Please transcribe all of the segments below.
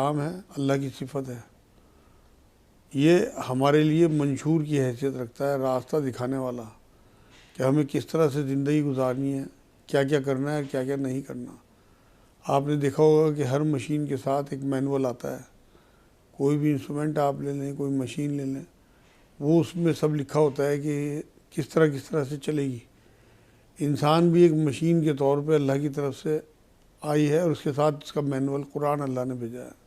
کلام ہے، اللہ کی صفت ہے، یہ ہمارے لیے منشور کی حیثیت رکھتا ہے، راستہ دکھانے والا کہ ہمیں کس طرح سے زندگی گزارنی ہے، کیا کیا کرنا ہے، کیا کیا نہیں کرنا۔ آپ نے دیکھا ہوگا کہ ہر مشین کے ساتھ ایک مینول آتا ہے، کوئی بھی انسٹرومنٹ آپ لے لیں، کوئی مشین لے لیں، وہ اس میں سب لکھا ہوتا ہے کہ کس طرح سے چلے گی۔ انسان بھی ایک مشین کے طور پہ اللہ کی طرف سے آئی ہے، اور اس کے ساتھ اس کا مینول قرآن اللہ نے بھیجا ہے۔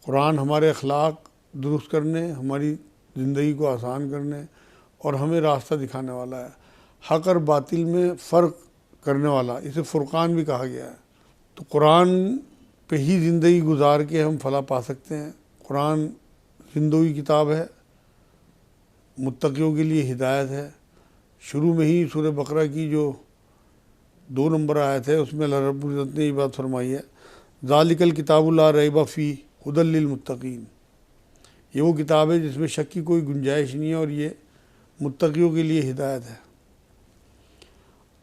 قرآن ہمارے اخلاق درست کرنے، ہماری زندگی کو آسان کرنے اور ہمیں راستہ دکھانے والا ہے، حق اور باطل میں فرق کرنے والا، اسے فرقان بھی کہا گیا ہے۔ تو قرآن پہ ہی زندگی گزار کے ہم فلاح پا سکتے ہیں۔ قرآن زندگی کتاب ہے، متقیوں کے لیے ہدایت ہے۔ شروع میں ہی سورہ بقرہ کی جو 2 نمبر آیت ہے، اس میں اللہ رب العزت نے یہ بات فرمائی ہے، ذالک الکتاب لا ریب فیہ ھدی للمتقین۔ یہ وہ کتاب ہے جس میں شک کی کوئی گنجائش نہیں ہے، اور یہ متقیوں کے لیے ہدایت ہے۔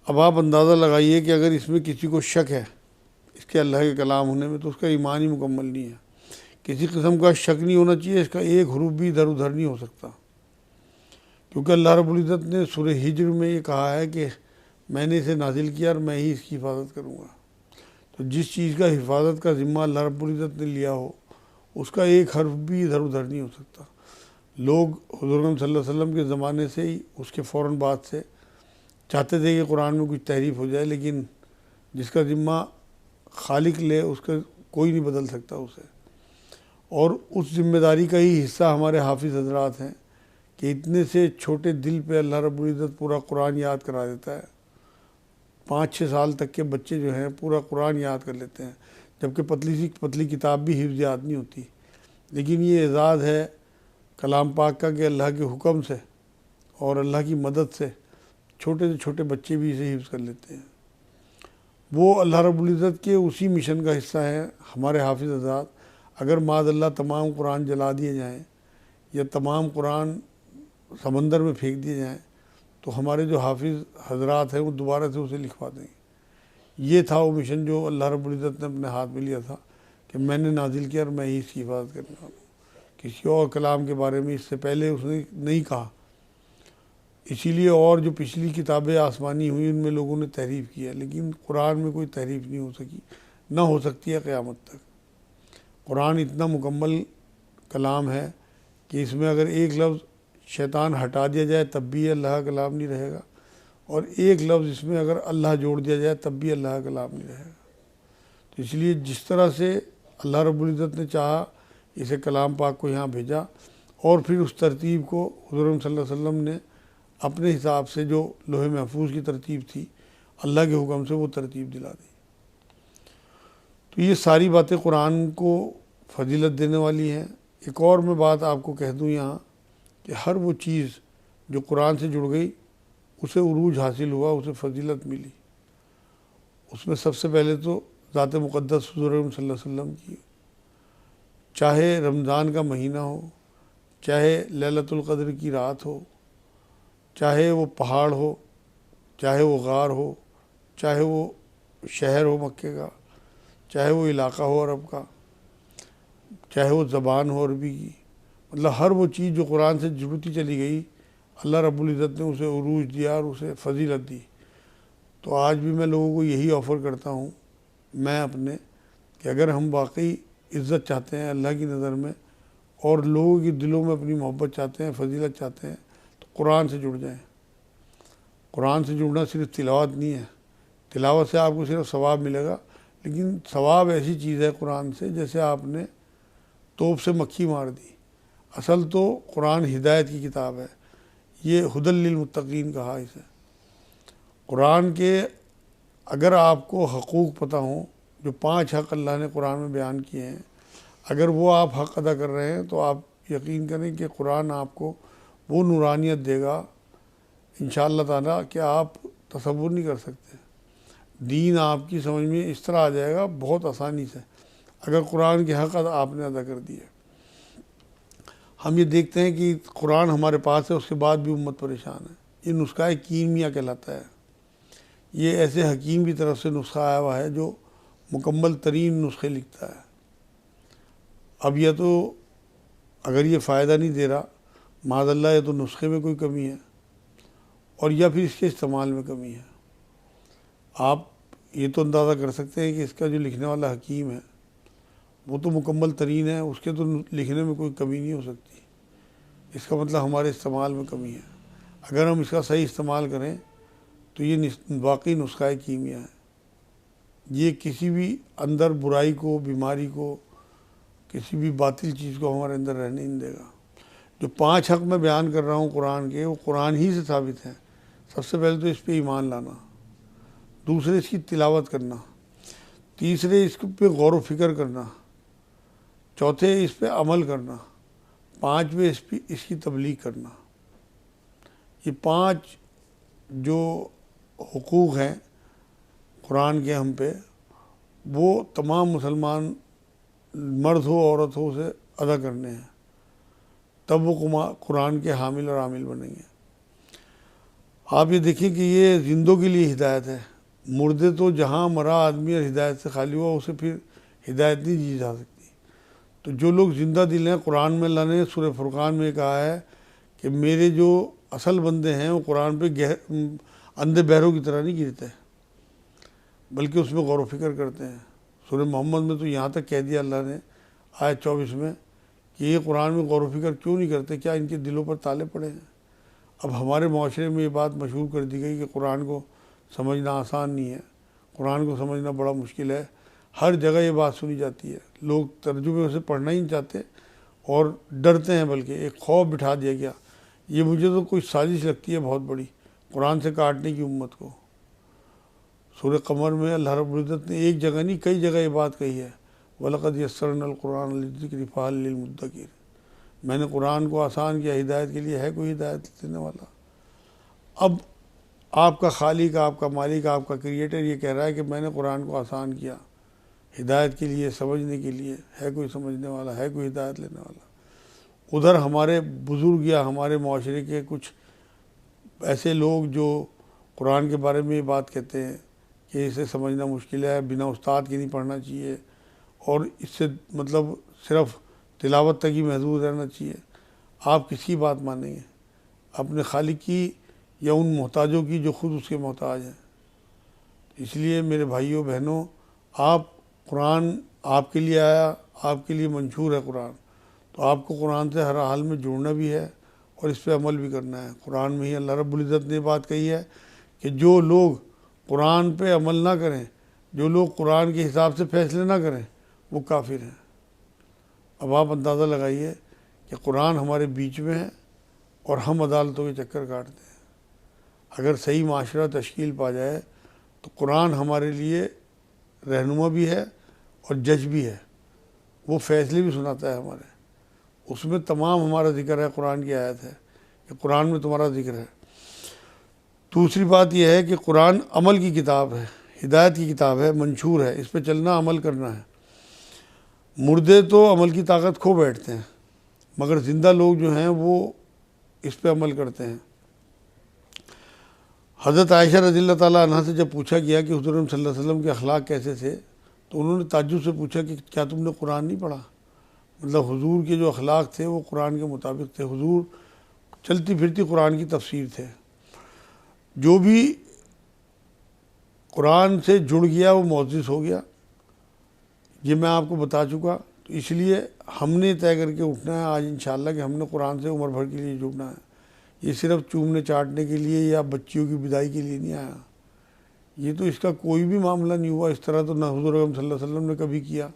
اب آپ اندازہ لگائیے کہ اگر اس میں کسی کو شک ہے اس کے اللہ کے کلام ہونے میں، تو اس کا ایمان ہی مکمل نہیں ہے۔ کسی قسم کا شک نہیں ہونا چاہیے، اس کا ایک حروف بھی ادھر ادھر نہیں ہو سکتا، کیونکہ اللہ رب العزت نے سورہ ہجر میں یہ کہا ہے کہ میں نے اسے نازل کیا اور میں ہی اس کی حفاظت کروں گا۔ تو جس چیز کا حفاظت کا ذمہ اللہ رب العزت نے لیا ہو، اس کا ایک حرف بھی ادھر ادھر نہیں ہو سکتا۔ لوگ حضور صلی اللہ علیہ وسلم کے زمانے سے ہی اس کے فوراً بعد سے چاہتے تھے کہ قرآن میں کچھ تحریف ہو جائے، لیکن جس کا ذمہ خالق لے اس کا کوئی نہیں بدل سکتا اسے۔ اور اس ذمہ داری کا ہی حصہ ہمارے حافظ حضرات ہیں کہ اتنے سے چھوٹے دل پہ اللہ رب العزت پورا قرآن یاد کرا دیتا ہے۔ 5-6 سال تک کے بچے جو ہیں پورا قرآن یاد کر لیتے ہیں، جبکہ پتلی کتاب بھی حفظ یاد نہیں ہوتی۔ لیکن یہ اعزاز ہے کلام پاک کا کہ اللہ کے حکم سے اور اللہ کی مدد سے چھوٹے سے چھوٹے بچے بھی اسے حفظ کر لیتے ہیں۔ وہ اللہ رب العزت کے اسی مشن کا حصہ ہیں ہمارے حافظ حضرات۔ اگر معاذ اللہ تمام قرآن جلا دیے جائیں یا تمام قرآن سمندر میں پھینک دیے جائیں، تو ہمارے جو حافظ حضرات ہیں وہ دوبارہ سے اسے لکھوا دیں گے۔ یہ تھا وہ مشن جو اللہ رب العزت نے اپنے ہاتھ میں لیا تھا کہ میں نے نازل کیا اور میں ہی اس کی حفاظت کرنے والا ہوں۔ کسی اور کلام کے بارے میں اس سے پہلے اس نے نہیں کہا، اسی لیے اور جو پچھلی کتابیں آسمانی ہوئی ان میں لوگوں نے تحریف کیا، لیکن قرآن میں کوئی تحریف نہیں ہو سکی، نہ ہو سکتی ہے قیامت تک۔ قرآن اتنا مکمل کلام ہے کہ اس میں اگر ایک لفظ شیطان ہٹا دیا جائے تب بھی اللہ کا کلام نہیں رہے گا، اور ایک لفظ اس میں اگر اللہ جوڑ دیا جائے تب بھی اللہ کا کلام نہیں رہے گا۔ تو اس لیے جس طرح سے اللہ رب العزت نے چاہا اسے کلام پاک کو یہاں بھیجا، اور پھر اس ترتیب کو حضور صلی اللہ علیہ وسلم نے اپنے حساب سے جو لوح محفوظ کی ترتیب تھی اللہ کے حکم سے وہ ترتیب دلا دی۔ تو یہ ساری باتیں قرآن کو فضیلت دینے والی ہیں۔ ایک اور میں بات آپ کو کہہ دوں یہاں کہ ہر وہ چیز جو قرآن سے جڑ گئی اسے عروج حاصل ہوا، اسے فضیلت ملی۔ اس میں سب سے پہلے تو ذات مقدس حضور صلی اللہ علیہ وسلم کی، چاہے رمضان کا مہینہ ہو، چاہے لیلۃ القدر کی رات ہو، چاہے وہ پہاڑ ہو، چاہے وہ غار ہو، چاہے وہ شہر ہو مکے کا، چاہے وہ علاقہ ہو عرب کا، چاہے وہ زبان ہو عربی کی، مطلب ہر وہ چیز جو قرآن سے جڑتی چلی گئی اللہ رب العزت نے اسے عروج دیا اور اسے فضیلت دی۔ تو آج بھی میں لوگوں کو یہی آفر کرتا ہوں، میں اپنے، کہ اگر ہم واقعی عزت چاہتے ہیں اللہ کی نظر میں اور لوگوں کی دلوں میں اپنی محبت چاہتے ہیں، فضیلت چاہتے ہیں، تو قرآن سے جڑ جائیں۔ قرآن سے جڑنا صرف تلاوت نہیں ہے، تلاوت سے آپ کو صرف ثواب ملے گا، لیکن ثواب ایسی چیز ہے قرآن سے جیسے آپ نے توپ سے مکھی مار دی۔ اصل تو قرآن ہدایت کی کتاب ہے، یہ ھدی للمتقین کہا اسے۔ قرآن کے اگر آپ کو حقوق پتہ ہوں، جو 5 حق اللہ نے قرآن میں بیان کیے ہیں، اگر وہ آپ حق ادا کر رہے ہیں تو آپ یقین کریں کہ قرآن آپ کو وہ نورانیت دے گا انشاءاللہ تعالیٰ کہ آپ تصور نہیں کر سکتے۔ دین آپ کی سمجھ میں اس طرح آ جائے گا بہت آسانی سے، اگر قرآن کے حق آپ نے ادا کر دیے۔ ہم یہ دیکھتے ہیں کہ قرآن ہمارے پاس ہے، اس کے بعد بھی امت پریشان ہے۔ یہ نسخہ کیمیا کہلاتا ہے۔ یہ ایسے حکیم کی طرف سے نسخہ آیا ہوا ہے جو مکمل ترین نسخے لکھتا ہے۔ اب یا تو اگر یہ فائدہ نہیں دے رہا معاذ اللہ، یا تو نسخے میں کوئی کمی ہے اور یا پھر اس کے استعمال میں کمی ہے۔ آپ یہ تو اندازہ کر سکتے ہیں کہ اس کا جو لکھنے والا حکیم ہے وہ تو مکمل ترین ہے، اس کے تو لکھنے میں کوئی کمی نہیں ہو سکتی۔ اس کا مطلب ہمارے استعمال میں کمی ہے۔ اگر ہم اس کا صحیح استعمال کریں تو یہ واقعی نسخہ کیمیا ہے۔ یہ کسی بھی اندر برائی کو، بیماری کو، کسی بھی باطل چیز کو ہمارے اندر رہنے نہیں دے گا۔ جو 5 حق میں بیان کر رہا ہوں قرآن کے، وہ قرآن ہی سے ثابت ہیں۔ سب سے پہلے تو اس پہ ایمان لانا، دوسرے اس کی تلاوت کرنا، تیسرے اس پہ غور و فکر کرنا، چوتھے اس پہ عمل کرنا، پانچویں اس کی تبلیغ کرنا۔ یہ 5 جو حقوق ہیں قرآن کے ہم پہ، وہ تمام مسلمان مرد ہو عورت ہو اسے ادا کرنے ہیں، تب وہ قرآن کے حامل اور عامل بنیں گے۔ آپ یہ دیکھیں کہ یہ زندوں کے لیے ہدایت ہے۔ مردے تو جہاں مرا آدمی اور ہدایت سے خالی ہوا، اسے پھر ہدایت نہیں دی جا سکتی۔ تو جو لوگ زندہ دل ہیں، قرآن میں اللہ نے سورہ فرقان میں کہا ہے کہ میرے جو اصل بندے ہیں وہ قرآن پہ اندھے بہروں کی طرح نہیں گرتے، بلکہ اس میں غور و فکر کرتے ہیں۔ سورہ محمد میں تو یہاں تک کہہ دیا اللہ نے آیت 24 میں کہ یہ قرآن میں غور و فکر کیوں نہیں کرتے، کیا ان کے دلوں پر تالے پڑے ہیں؟ اب ہمارے معاشرے میں یہ بات مشہور کر دی گئی کہ قرآن کو سمجھنا آسان نہیں ہے، قرآن کو سمجھنا بڑا مشکل ہے۔ ہر جگہ یہ بات سنی جاتی ہے، لوگ ترجمے سے پڑھنا ہی نہیں چاہتے اور ڈرتے ہیں، بلکہ ایک خوف بٹھا دیا گیا۔ یہ مجھے تو کوئی سازش لگتی ہے بہت بڑی، قرآن سے کاٹنے کی امت کو۔ سورہ قمر میں اللہ رب العزت نے ایک جگہ نہیں کئی جگہ یہ بات کہی ہے، وَلَقَدْ يَسَّرْنَا الْقُرْآنَ لِلذِّكْرِ فَهَلْ لِلْمُدَّكِرِ۔ میں نے قرآن کو آسان کیا، ہدایت کے لیے ہے کوئی ہدایت دینے والا؟ اب آپ کا خالق، آپ کا مالک، آپ کا کریٹر یہ کہہ رہا ہے کہ میں نے قرآن کو آسان کیا ہدایت کے لیے، سمجھنے کے لیے، ہے کوئی سمجھنے والا، ہے کوئی ہدایت لینے والا؟ ادھر ہمارے بزرگ یا ہمارے معاشرے کے کچھ ایسے لوگ جو قرآن کے بارے میں یہ بات کہتے ہیں کہ اسے سمجھنا مشکل ہے، بنا استاد کے نہیں پڑھنا چاہیے، اور اس سے مطلب صرف تلاوت تک ہی محدود رہنا چاہیے۔ آپ کس کی بات مانیں گے؟ اپنے خالق کی یا ان محتاجوں کی جو خود اس کے محتاج ہیں؟ اس لیے میرے بھائیوں بہنوں، قرآن آپ کے لیے آیا، آپ کے لیے منشور ہے قرآن، تو آپ کو قرآن سے ہر حال میں جڑنا بھی ہے اور اس پہ عمل بھی کرنا ہے۔ قرآن میں ہی اللہ رب العزت نے بات کہی ہے کہ جو لوگ قرآن پہ عمل نہ کریں، جو لوگ قرآن کے حساب سے فیصلے نہ کریں، وہ کافر ہیں۔ اب آپ اندازہ لگائیے کہ قرآن ہمارے بیچ میں ہے اور ہم عدالتوں کے چکر کاٹتے ہیں۔ اگر صحیح معاشرہ تشکیل پا جائے تو قرآن ہمارے لیے رہنما بھی ہے اور جج بھی ہے، وہ فیصلے بھی سناتا ہے ہمارے، اس میں تمام ہمارا ذکر ہے، قرآن کی آیت ہے کہ قرآن میں تمہارا ذکر ہے۔ دوسری بات یہ ہے کہ قرآن عمل کی کتاب ہے، ہدایت کی کتاب ہے، منشور ہے، اس پہ چلنا، عمل کرنا ہے۔ مردے تو عمل کی طاقت کھو بیٹھتے ہیں، مگر زندہ لوگ جو ہیں وہ اس پہ عمل کرتے ہیں۔ حضرت عائشہ رضی اللہ تعالیٰ عنہ سے جب پوچھا گیا کہ حضور صلی اللہ علیہ وسلم کے اخلاق کیسے تھے، تو انہوں نے تعجب سے پوچھا کہ کیا تم نے قرآن نہیں پڑھا؟ مطلب حضور کے جو اخلاق تھے وہ قرآن کے مطابق تھے، حضور چلتی پھرتی قرآن کی تفسیر تھے۔ جو بھی قرآن سے جڑ گیا وہ معزز ہو گیا، یہ میں آپ کو بتا چکا۔ تو اس لیے ہم نے طے کر کے اٹھنا ہے آج انشاءاللہ کہ ہم نے قرآن سے عمر بھر کے لیے جڑنا ہے۔ یہ صرف چومنے چاٹنے کے لیے یا بچیوں کی بدائی کے لیے نہیں آیا، یہ تو اس کا کوئی بھی معاملہ نہیں ہوا۔ اس طرح تو نہ حضور اکرم صلی اللہ علیہ وسلم نے کبھی کیا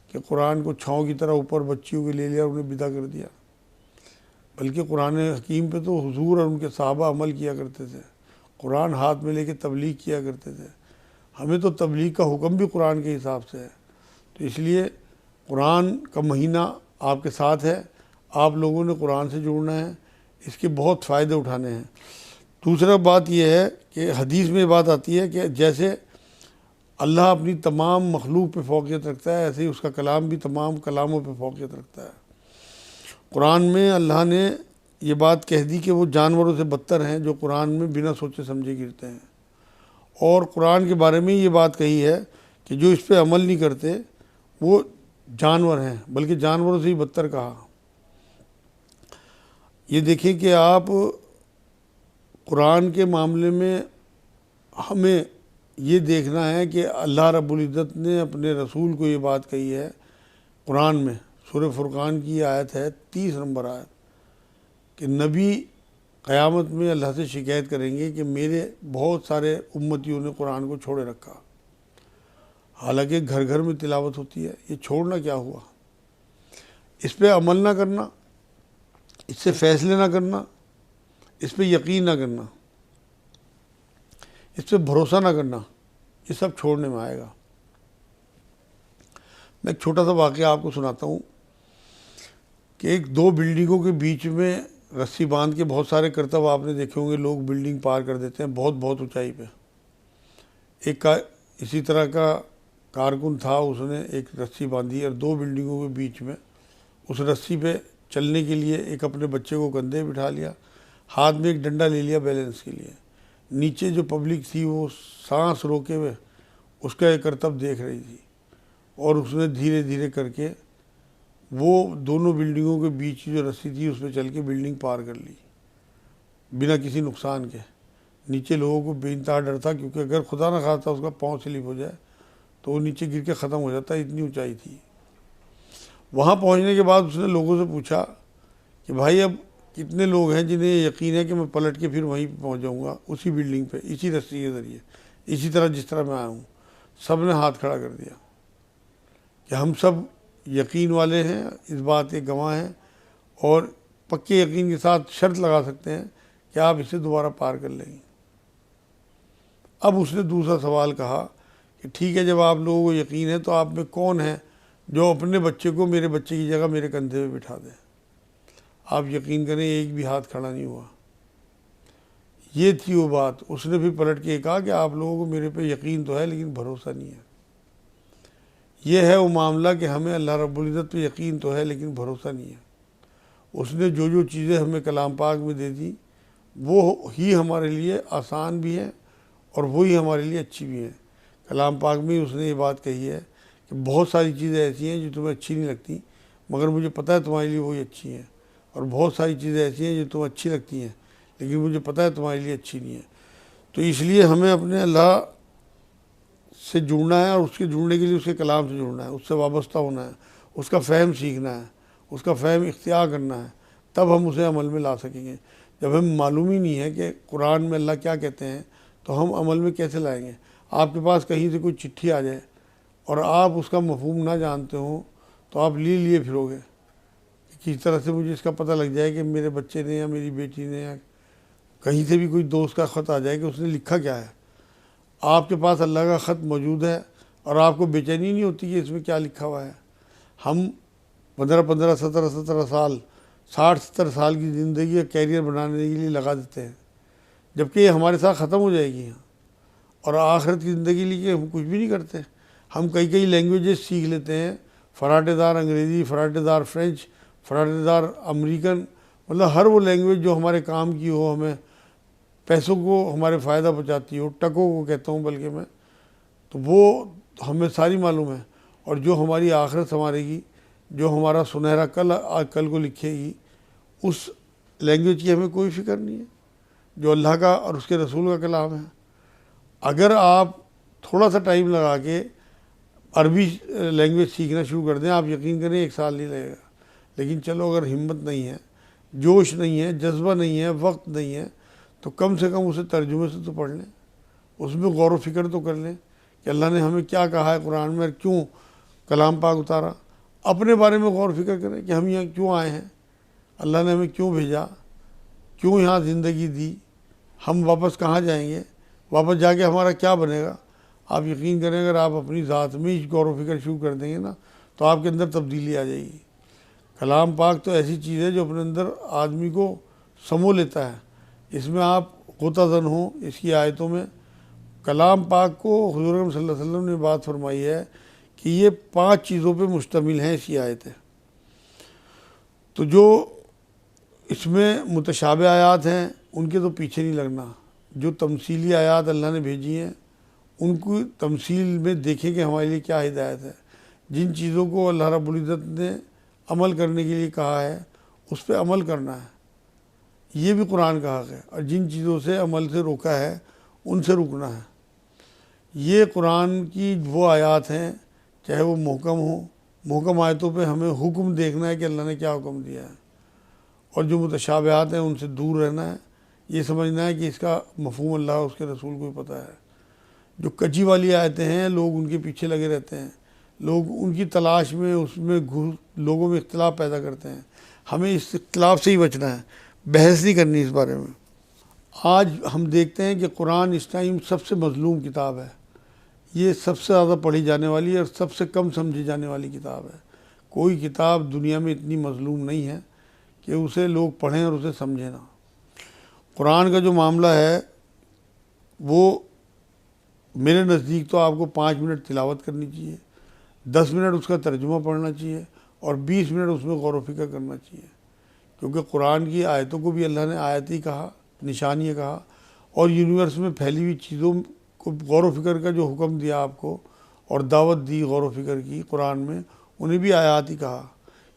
کہ قرآن کو چھاؤں کی طرح اوپر بچیوں کے لے لیا اور انہیں بدا کر دیا، بلکہ قرآن حکیم پہ تو حضور اور ان کے صحابہ عمل کیا کرتے تھے، قرآن ہاتھ میں لے کے تبلیغ کیا کرتے تھے۔ ہمیں تو تبلیغ کا حکم بھی قرآن کے حساب سے ہے۔ تو اس لیے قرآن کا مہینہ آپ کے ساتھ ہے، آپ لوگوں نے قرآن سے جڑنا ہے، اس کے بہت فائدے اٹھانے ہیں۔ دوسرا بات یہ ہے کہ حدیث میں بات آتی ہے کہ جیسے اللہ اپنی تمام مخلوق پہ فوقیت رکھتا ہے، ایسے ہی اس کا کلام بھی تمام کلاموں پہ فوقیت رکھتا ہے۔ قرآن میں اللہ نے یہ بات کہہ دی کہ وہ جانوروں سے بدتر ہیں جو قرآن میں بنا سوچے سمجھے گرتے ہیں، اور قرآن کے بارے میں یہ بات کہی ہے کہ جو اس پہ عمل نہیں کرتے وہ جانور ہیں، بلکہ جانوروں سے ہی بدتر کہا۔ یہ دیکھیں کہ آپ قرآن کے معاملے میں ہمیں یہ دیکھنا ہے کہ اللہ رب العزت نے اپنے رسول کو یہ بات کہی ہے قرآن میں، سورہ فرقان کی آیت ہے 30 نمبر آیت، کہ نبی قیامت میں اللہ سے شکایت کریں گے کہ میرے بہت سارے امتیوں نے قرآن کو چھوڑے رکھا، حالانکہ گھر گھر میں تلاوت ہوتی ہے، یہ چھوڑنا کیا ہوا؟ اس پہ عمل نہ کرنا، اس سے فیصلے نہ کرنا، اس پہ یقین نہ کرنا، اس پہ بھروسہ نہ کرنا، یہ سب چھوڑنے میں آئے گا۔ میں ایک چھوٹا سا واقعہ آپ کو سناتا ہوں کہ ایک دو بلڈنگوں کے بیچ میں رسی باندھ کے بہت سارے کرتب آپ نے دیکھے ہوں گے، لوگ بلڈنگ پار کر دیتے ہیں بہت بہت اونچائی پہ۔ ایک اسی طرح کا کارکن تھا، اس نے ایک رسی باندھی اور دو بلڈنگوں کے بیچ میں اس رسی پہ چلنے کے لیے ایک اپنے بچے کو کندھے بٹھا لیا، ہاتھ میں ایک ڈنڈا لے لیا بیلنس کے لیے۔ نیچے جو پبلک تھی وہ سانس روکے ہوئے اس کا ایک کرتب دیکھ رہی تھی، اور اس نے دھیرے دھیرے کر کے وہ دونوں بلڈنگوں کے بیچ جو رسی تھی اس پہ چل کے بلڈنگ پار کر لی بنا کسی نقصان کے۔ نیچے لوگوں کو بے انتہا ڈر تھا، کیونکہ اگر خدا نہ خواستہ اس کا پاؤں سلپ ہو جائے تو وہ نیچے گر کے ختم ہو جاتا، اتنی اونچائی تھی۔ وہاں پہنچنے کے بعد اس نے لوگوں سے پوچھا کہ بھائی اب کتنے لوگ ہیں جنہیں یہ یقین ہے کہ میں پلٹ کے پھر وہیں پہ پہنچ جاؤں گا، اسی بلڈنگ پہ، اسی رسی کے ذریعے، اسی طرح جس طرح میں آیا ہوں؟ سب نے ہاتھ کھڑا کر دیا کہ ہم سب یقین والے ہیں، اس بات کے گواہ ہیں، اور پکے یقین کے ساتھ شرط لگا سکتے ہیں کہ آپ اسے دوبارہ پار کر لیں گے۔ اب اس نے دوسرا سوال کہا کہ ٹھیک ہے، جب آپ لوگوں کو یقین ہے تو آپ میں کون ہے جو اپنے بچے کو میرے بچے کی جگہ میرے کندھے پہ بٹھا دے؟ آپ یقین کریں ایک بھی ہاتھ کھڑا نہیں ہوا۔ یہ تھی وہ بات۔ اس نے پھر پلٹ کے کہا کہ آپ لوگوں کو میرے پہ یقین تو ہے لیکن بھروسہ نہیں ہے۔ یہ ہے وہ معاملہ کہ ہمیں اللہ رب العزت پہ یقین تو ہے لیکن بھروسہ نہیں ہے۔ اس نے جو جو چیزیں ہمیں کلام پاک میں دے دی وہ ہی ہمارے لیے آسان بھی ہیں اور وہی ہمارے لیے اچھی بھی ہیں۔ کلام پاک میں اس نے یہ بات کہی ہے کہ بہت ساری چیزیں ایسی ہیں جو تمہیں اچھی نہیں لگتی، مگر مجھے پتہ ہے تمہارے لیے وہی اچھی ہیں، اور بہت ساری چیزیں ایسی ہیں جو تمہیں اچھی لگتی ہیں لیکن مجھے پتہ ہے تمہارے لیے اچھی نہیں ہیں۔ تو اس لیے ہمیں اپنے اللہ سے جڑنا ہے، اور اس کے جڑنے کے لیے اس کے کلام سے جڑنا ہے، اس سے وابستہ ہونا ہے، اس کا فہم سیکھنا ہے، اس کا فہم اختیار کرنا ہے، تب ہم اسے عمل میں لا سکیں گے۔ جب ہمیں معلوم ہی نہیں ہے کہ قرآن میں اللہ کیا کہتے ہیں تو ہم عمل میں کیسے لائیں گے؟ آپ کے پاس کہیں سے کوئی چٹھی آ جائے اور آپ اس کا مفہوم نہ جانتے ہوں تو آپ لیے پھرو گے کہ کس طرح سے مجھے اس کا پتہ لگ جائے کہ میرے بچے نے یا میری بیٹی نے یا کہیں سے بھی کوئی دوست کا خط آ جائے کہ اس نے لکھا کیا ہے۔ آپ کے پاس اللہ کا خط موجود ہے اور آپ کو بے چینی نہیں ہوتی کہ اس میں کیا لکھا ہوا ہے۔ ہم 15 17 سال 60 70 سال کی زندگی کا کیریئر بنانے کے لیے لگا دیتے ہیں، جبکہ یہ ہمارے ساتھ ختم ہو جائے گی، اور آخرت کی زندگی لیے ہم کچھ بھی نہیں کرتے۔ ہم کئی لینگویجز سیکھ لیتے ہیں، فراٹے دار انگریزی، فراٹے دار فرینچ، فراٹے دار امریکن، مطلب ہر وہ لینگویج جو ہمارے کام کی ہو، ہمیں پیسوں کو ہمارے فائدہ پہنچاتی ہو، ٹکوں کو کہتا ہوں بلکہ میں، تو وہ ہمیں ساری معلوم ہے، اور جو ہماری آخرت سنوارے گی، جو ہمارا سنہرا کل کو لکھے گی، اس لینگویج کی ہمیں کوئی فکر نہیں ہے جو اللہ کا اور اس کے رسول کا کلام ہے۔ اگر آپ تھوڑا سا ٹائم لگا کے عربی لینگویج سیکھنا شروع کر دیں، آپ یقین کریں 1 سال نہیں لگے گا، لیکن چلو اگر ہمت نہیں ہے، جوش نہیں ہے، جذبہ نہیں ہے، وقت نہیں ہے، تو کم سے کم اسے ترجمے سے تو پڑھ لیں، اس میں غور و فکر تو کر لیں کہ اللہ نے ہمیں کیا کہا ہے قرآن میں اور کیوں کلام پاک اتارا۔ اپنے بارے میں غور و فکر کریں کہ ہم یہاں کیوں آئے ہیں، اللہ نے ہمیں کیوں بھیجا، کیوں یہاں زندگی دی، ہم واپس کہاں جائیں گے، واپس جا کے ہمارا کیا بنے گا۔ آپ یقین کریں اگر آپ اپنی ذات میں ہی غور و فکر شروع کر دیں گے نا تو آپ کے اندر تبدیلی آ جائے گی۔ کلام پاک تو ایسی چیز ہے جو اپنے اندر آدمی کو سمو لیتا ہے۔ اس میں آپ غوطہ زن ہوں اس کی آیتوں میں۔ کلام پاک کو حضور اکرم صلی اللہ علیہ وسلم نے بات فرمائی ہے کہ یہ 5 چیزوں پہ مشتمل ہیں اس کی آیتیں۔ تو جو اس میں متشابہ آیات ہیں ان کے تو پیچھے نہیں لگنا، جو تمثیلی آیات اللہ نے بھیجی ہیں ان کو تمثیل میں دیکھیں کہ ہمارے لیے کیا ہدایت ہے۔ جن چیزوں کو اللہ رب العزت نے عمل کرنے کے لیے کہا ہے اس پہ عمل کرنا ہے، یہ بھی قرآن کا حق ہے، اور جن چیزوں سے عمل سے روکا ہے ان سے رکنا ہے۔ یہ قرآن کی وہ آیات ہیں، چاہے وہ محکم ہوں، محکم آیتوں پہ ہمیں حکم دیکھنا ہے کہ اللہ نے کیا حکم دیا ہے، اور جو متشابہات ہیں ان سے دور رہنا ہے، یہ سمجھنا ہے کہ اس کا مفہوم اللہ اور اس کے رسول کو ہی پتہ ہے۔ جو کچی والی آیتیں ہیں لوگ ان کے پیچھے لگے رہتے ہیں، لوگ ان کی تلاش میں اس میں لوگوں میں اختلاف پیدا کرتے ہیں۔ ہمیں اس اختلاف سے ہی بچنا ہے، بحث نہیں کرنی اس بارے میں۔ آج ہم دیکھتے ہیں کہ قرآن اس ٹائم سب سے مظلوم کتاب ہے، یہ سب سے زیادہ پڑھی جانے والی اور سب سے کم سمجھی جانے والی کتاب ہے۔ کوئی کتاب دنیا میں اتنی مظلوم نہیں ہے کہ اسے لوگ پڑھیں اور اسے سمجھیں نہ۔ قرآن کا جو معاملہ ہے وہ میرے نزدیک تو آپ کو 5 منٹ تلاوت کرنی چاہیے، 10 منٹ اس کا ترجمہ پڑھنا چاہیے، اور 20 منٹ اس میں غور و فکر کرنا چاہیے، کیونکہ قرآن کی آیتوں کو بھی اللہ نے آیت ہی کہا، نشانی کہا، اور یونیورس میں پھیلی ہوئی چیزوں کو غور و فکر کا جو حکم دیا آپ کو اور دعوت دی غور و فکر کی قرآن میں، انہیں بھی آیات ہی کہا۔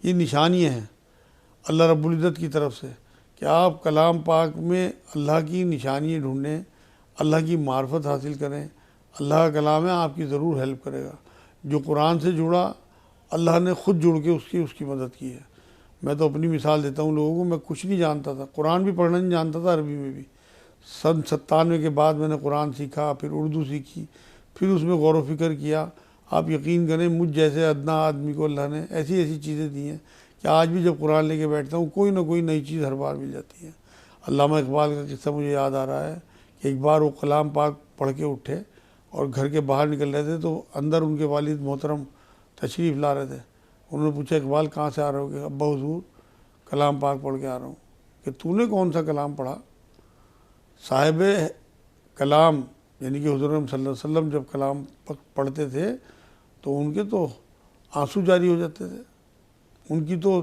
یہ نشانیاں ہیں اللہ رب العزت کی طرف سے کہ آپ کلام پاک میں اللہ کی نشانیاں ڈھونڈیں، اللہ کی معرفت حاصل کریں۔ اللہ کا کلام ہے، آپ کی ضرور ہیلپ کرے گا۔ جو قرآن سے جڑا، اللہ نے خود جڑ کے اس کی مدد کی ہے۔ میں تو اپنی مثال دیتا ہوں لوگوں کو، میں کچھ نہیں جانتا تھا، قرآن بھی پڑھنا نہیں جانتا تھا، عربی میں بھی۔ 97 کے بعد میں نے قرآن سیکھا، پھر اردو سیکھی، پھر اس میں غور و فکر کیا۔ آپ یقین کریں مجھ جیسے ادنا آدمی کو اللہ نے ایسی چیزیں دی ہیں کہ آج بھی جب قرآن لے کے بیٹھتا ہوں کوئی نہ کوئی نئی چیز ہر بار مل جاتی ہے۔ علامہ اقبال کا قصہ مجھے یاد آ رہا ہے کہ ایک بار وہ کلام پاک پڑھ کے اٹھے اور گھر کے باہر نکل رہے تھے، تو اندر ان کے والد محترم تشریف لا رہے تھے۔ انہوں نے پوچھا اقبال کہاں سے آ رہے ہو؟ کہ ابا حضور کلام پاک پڑھ کے آ رہا ہوں۔ کہ تو نے کون سا کلام پڑھا؟ صاحب کلام یعنی کہ حضور صلی اللہ علیہ وسلم جب کلام پڑھتے تھے تو ان کے تو آنسو جاری ہو جاتے تھے، ان کی تو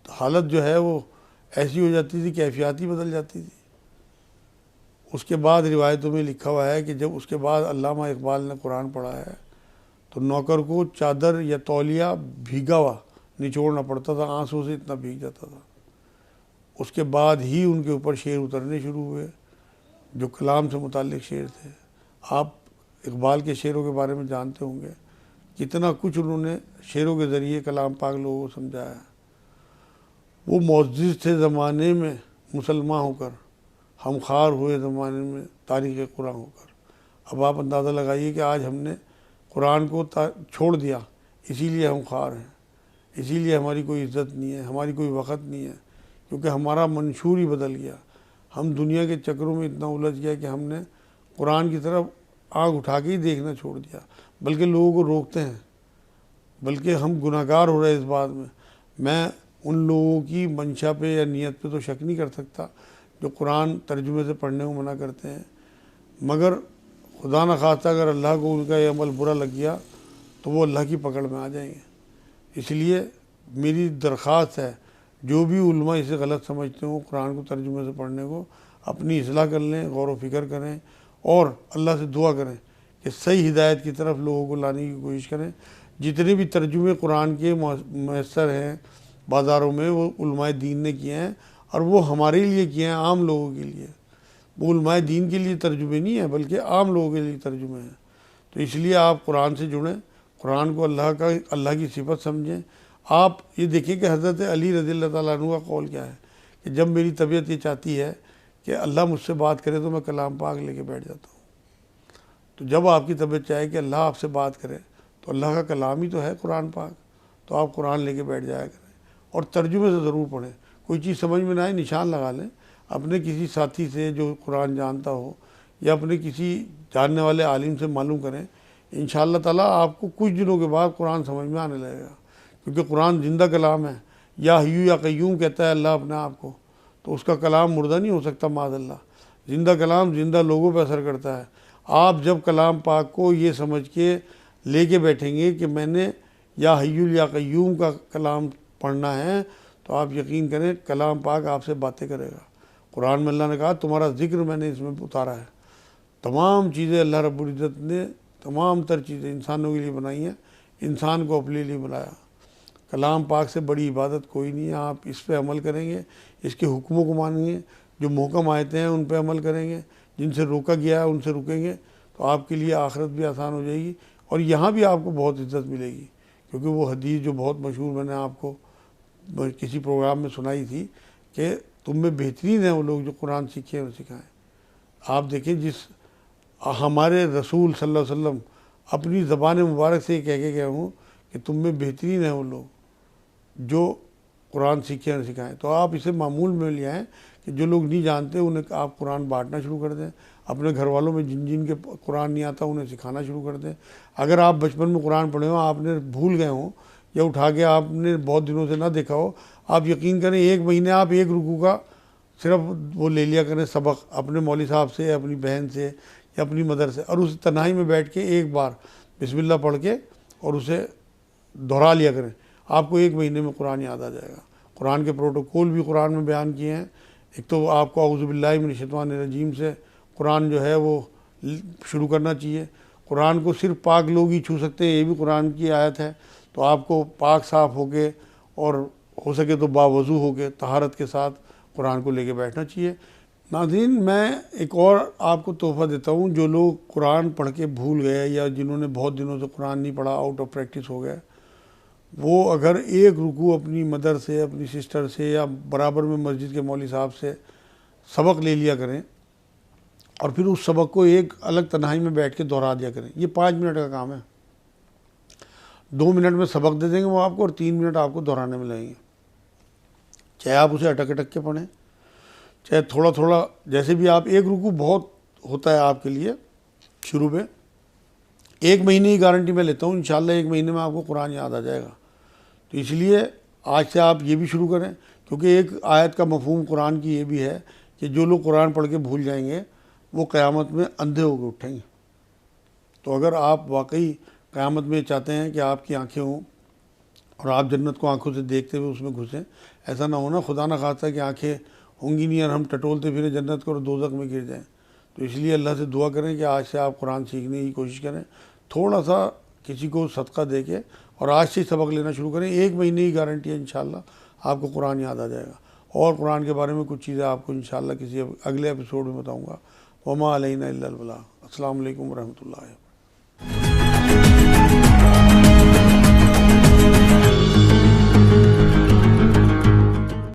حالت جو ہے وہ ایسی ہو جاتی تھی، کیفیات ہی بدل جاتی تھی۔ اس کے بعد روایتوں میں لکھا ہوا ہے کہ جب اس کے بعد علامہ اقبال نے قرآن پڑھا ہے تو نوکر کو چادر یا تولیہ بھیگا ہوا نچوڑنا پڑتا تھا، آنسوں سے اتنا بھیگ جاتا تھا۔ اس کے بعد ہی ان کے اوپر شعر اترنے شروع ہوئے جو کلام سے متعلق شعر تھے۔ آپ اقبال کے شعروں کے بارے میں جانتے ہوں گے، کتنا کچھ انہوں نے شعروں کے ذریعے کلام پاک لوگوں کو سمجھایا ہے۔ وہ معزز تھے زمانے میں مسلمان ہو کر، ہم خوار ہوئے زمانے میں تاریخ قرآن ہو کر۔ اب آپ اندازہ لگائیے کہ آج ہم نے قرآن کو چھوڑ دیا، اسی لیے ہم خوار ہیں، اسی لیے ہماری کوئی عزت نہیں ہے، ہماری کوئی وقت نہیں ہے، کیونکہ ہمارا منشور ہی بدل گیا۔ ہم دنیا کے چکروں میں اتنا الجھ گیا کہ ہم نے قرآن کی طرف آنکھ اٹھا کے ہی دیکھنا چھوڑ دیا، بلکہ لوگوں کو روکتے ہیں، بلکہ ہم گناہگار ہو رہے ہیں اس بات میں۔ میں ان لوگوں کی منشا پہ یا نیت پہ تو شک نہیں کر سکتا جو قرآن ترجمے سے پڑھنے کو منع کرتے ہیں، مگر خدا نخواستہ اگر اللہ کو ان کا یہ عمل برا لگ گیا تو وہ اللہ کی پکڑ میں آ جائیں گے۔ اس لیے میری درخواست ہے جو بھی علماء اسے غلط سمجھتے ہوں قرآن کو ترجمے سے پڑھنے کو، اپنی اصلاح کر لیں، غور و فکر کریں اور اللہ سے دعا کریں کہ صحیح ہدایت کی طرف لوگوں کو لانے کی کوشش کریں۔ جتنے بھی ترجمے قرآن کے میسر ہیں بازاروں میں وہ علماء دین نے کیے ہیں، اور وہ ہمارے لیے کیے ہیں، عام لوگوں کے لیے۔ وہ علماء دین کے لیے ترجمے نہیں ہیں بلکہ عام لوگوں کے لیے ترجمے ہیں۔ تو اس لیے آپ قرآن سے جڑیں، قرآن کو اللہ کی صفت سمجھیں۔ آپ یہ دیکھیں کہ حضرت علی رضی اللہ تعالیٰ عنہ کا قول کیا ہے کہ جب میری طبیعت یہ چاہتی ہے کہ اللہ مجھ سے بات کرے تو میں کلام پاک لے کے بیٹھ جاتا ہوں۔ تو جب آپ کی طبیعت چاہے کہ اللہ آپ سے بات کرے تو اللہ کا کلام ہی تو ہے قرآن پاک، تو آپ قرآن لے کے بیٹھ جایا کریں اور ترجمے سے ضرور پڑھیں۔ کوئی چیز سمجھ میں نہ آئے نشان لگا لیں، اپنے کسی ساتھی سے جو قرآن جانتا ہو یا اپنے کسی جاننے والے عالم سے معلوم کریں، انشاءاللہ تعالیٰ آپ کو کچھ دنوں کے بعد قرآن سمجھ میں آنے لگے گا، کیونکہ قرآن زندہ کلام ہے۔ یا حیو یا قیوم کہتا ہے اللہ اپنے آپ کو، تو اس کا کلام مردہ نہیں ہو سکتا معاذ اللہ۔ زندہ کلام زندہ لوگوں پہ اثر کرتا ہے۔ آپ جب کلام پاک کو یہ سمجھ کے لے کے بیٹھیں گے کہ میں نے یا حیو یا قیوم کا کلام پڑھنا ہے، تو آپ یقین کریں کلام پاک آپ سے باتیں کرے گا۔ قرآن میں اللہ نے کہا تمہارا ذکر میں نے اس میں اتارا ہے۔ تمام چیزیں اللہ رب العزت نے تمام تر چیزیں انسانوں کے لیے بنائی ہیں، انسان کو اپنے لیے بنایا۔ کلام پاک سے بڑی عبادت کوئی نہیں ہے۔ آپ اس پہ عمل کریں گے، اس کے حکموں کو مانیں گے، جو محکم آیتیں ہیں ان پہ عمل کریں گے، جن سے روکا گیا ہے ان سے رکیں گے، تو آپ کے لیے آخرت بھی آسان ہو جائے گی، اور یہاں بھی آپ کو بہت عزت ملے گی۔ کیونکہ وہ حدیث جو بہت مشہور میں نے آپ کو کسی پروگرام میں سنائی تھی کہ تم میں بہترین ہیں وہ لوگ جو قرآن سیکھیں اور سکھائیں۔ آپ دیکھیں، جس ہمارے رسول صلی اللہ علیہ وسلم اپنی زبان مبارک سے یہ کہہ کے گئے ہوں کہ تم میں بہترین ہیں وہ لوگ جو قرآن سیکھیں اور سکھائیں، تو آپ اسے معمول میں لے آئیں کہ جو لوگ نہیں جانتے انہیں آپ قرآن بانٹنا شروع کر دیں، اپنے گھر والوں میں جن جن کے قرآن نہیں آتا انہیں سکھانا شروع کر دیں۔ اگر آپ بچپن میں قرآن پڑھے ہوں، آپ نے بھول گئے ہوں، یا اٹھا کے آپ نے بہت دنوں سے نہ دیکھا ہو، آپ یقین کریں 1 مہینے آپ 1 رکوع کا صرف وہ لے لیا کریں سبق اپنے مولوی صاحب سے، اپنی بہن سے یا اپنی مدر سے، اور اس تنہائی میں بیٹھ کے ایک بار بسم اللہ پڑھ کے اور اسے دہرا لیا کریں، آپ کو 1 مہینے میں قرآن یاد آ جائے گا۔ قرآن کے پروٹوکول بھی قرآن میں بیان کیے ہیں۔ ایک تو آپ کو اعوذ باللہ من الشیطان الرجیم سے قرآن جو ہے وہ شروع کرنا چاہیے۔ قرآن کو صرف پاک لوگ ہی چھو سکتے ہیں، یہ بھی قرآن کی آیت ہے، تو آپ کو پاک صاف ہو کے اور ہو سکے تو باوضو ہو کے طہارت کے ساتھ قرآن کو لے کے بیٹھنا چاہیے۔ ناظرین، میں ایک اور آپ کو تحفہ دیتا ہوں، جو لوگ قرآن پڑھ کے بھول گئے یا جنہوں نے بہت دنوں سے قرآن نہیں پڑھا، آؤٹ آف پریکٹس ہو گئے، وہ اگر 1 رکوع اپنی مدر سے، اپنی سسٹر سے یا برابر میں مسجد کے مولوی صاحب سے سبق لے لیا کریں، اور پھر اس سبق کو ایک الگ تنہائی میں بیٹھ کے دہرا دیا کریں۔ یہ 5 منٹ کا کام ہے۔ 2 منٹ میں سبق دے دیں گے وہ آپ کو، اور 3 منٹ آپ کو دہرانے میں لگیں گے۔ چاہے آپ اسے اٹک اٹک کے پڑھیں، چاہے تھوڑا تھوڑا، جیسے بھی آپ 1 رکوع بہت ہوتا ہے آپ کے لیے شروع میں۔ 1 مہینے کی گارنٹی میں لیتا ہوں، انشاءاللہ 1 مہینے میں آپ کو قرآن یاد آ جائے گا۔ تو اس لیے آج سے آپ یہ بھی شروع کریں، کیونکہ ایک آیت کا مفہوم قرآن کی یہ بھی ہے کہ جو لوگ قرآن پڑھ کے بھول جائیں گے وہ قیامت میں اندھے ہو کے اٹھیں گے۔ تو اگر آپ واقعی قیامت میں چاہتے ہیں کہ آپ کی آنکھیں ہوں اور آپ جنت کو آنکھوں سے دیکھتے ہوئے اس میں گھسیں، ایسا نہ ہونا خدا نہ خواستہ کہ آنکھیں ہوں گی نہیں اور ہم ٹٹولتے پھریں جنت کو اور دوزخ میں گر جائیں۔ تو اس لیے اللہ سے دعا کریں کہ آج سے آپ قرآن سیکھنے کی کوشش کریں، تھوڑا سا کسی کو صدقہ دے کے، اور آج سے سبق لینا شروع کریں۔ 1 مہینے کی گارنٹی ہے، انشاءاللہ آپ کو قرآن یاد آ جائے گا۔ اور قرآن کے بارے میں کچھ چیزیں آپ کو انشاءاللہ کسی اگلے ایپیسوڈ میں بتاؤں گا۔ وما علینا الا البلاغ۔ السلام علیکم ورحمۃ اللہ۔